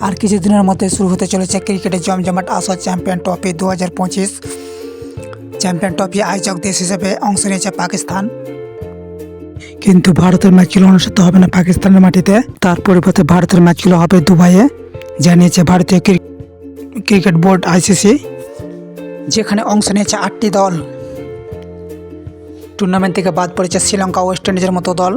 আর কিছুদিনের মধ্যে শুরু হতে চলেছে ক্রিকেটের জমজমাট আসর চ্যাম্পিয়ন ট্রফি 2025। চ্যাম্পিয়ন ট্রফি আয়োজক দেশ হিসেবে অংশ নিয়েছে পাকিস্তান, কিন্তু ভারতের ম্যাচগুলো অনুষ্ঠিত হবে না পাকিস্তানের মাটিতে। তার পরিবর্তে ভারতের ম্যাচগুলো হবে দুবাইয়ে, জানিয়েছে ভারতীয় ক্রিকেট বোর্ড আইসিসি, যেখানে অংশ নিয়েছে 8টি দল। টুর্নামেন্ট থেকে বাদ পড়েছে শ্রীলঙ্কা, ওয়েস্ট ইন্ডিজের মতো দল।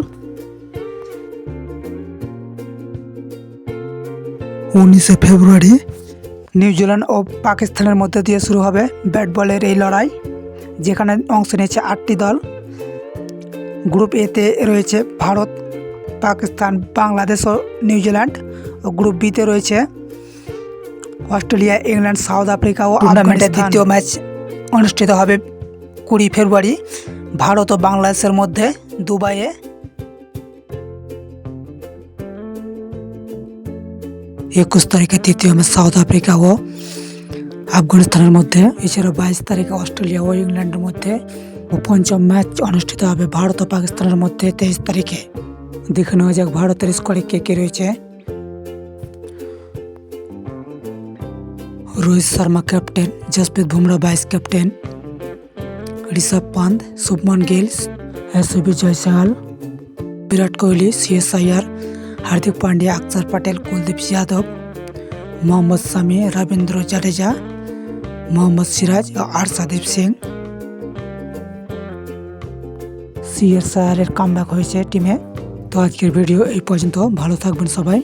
19শে ফেব্রুয়ারি নিউজিল্যান্ড ও পাকিস্তানের মধ্যে দিয়ে শুরু হবে ব্যাট বলের এই লড়াই, যেখানে অংশ নিয়েছে 8টি দল। গ্রুপ এতে রয়েছে ভারত, পাকিস্তান, বাংলাদেশ ও নিউজিল্যান্ড। ও গ্রুপ বিতে রয়েছে অস্ট্রেলিয়া, ইংল্যান্ড, সাউথ আফ্রিকা ও টুর্নামেন্টের দ্বিতীয় ম্যাচ অনুষ্ঠিত হবে 20 ফেব্রুয়ারি ভারত ও বাংলাদেশের মধ্যে দুবাইয়ে। একুশ তারিখে তৃতীয় ম্যাচ সাউথ আফ্রিকা ও আফগানিস্তানের মধ্যে। এছাড়াও 22 তারিখে অস্ট্রেলিয়া ও ইংল্যান্ডের মধ্যে। ও পঞ্চম ম্যাচ অনুষ্ঠিত হবে ভারত ও পাকিস্তানের মধ্যে 23 তারিখে। দেখে নেওয়া যাক ভারতের স্কোয়াডে কে কে রয়েছে। Rohit Sharma captain, Jasprit Bumrah vice captain, Rishabh Pant, Shubman Gill, এসবি জয়সওয়াল, বিরাট কোহলি, শ্রেয়স আয়ার, হার্দিক পান্ডিয়া, অক্ষর পটেল, কুলদীপ যাদব, মোহাম্মদ শামি, রবীন্দ্র জাদেজা, মোহাম্মদ সিরাজ ও আর্শদীপ সিং। শ্রেয়স আয়ারের কামব্যাক হয়েছে টিমে। তো আজকের ভিডিও এই পর্যন্ত, ভালো থাকবেন সবাই।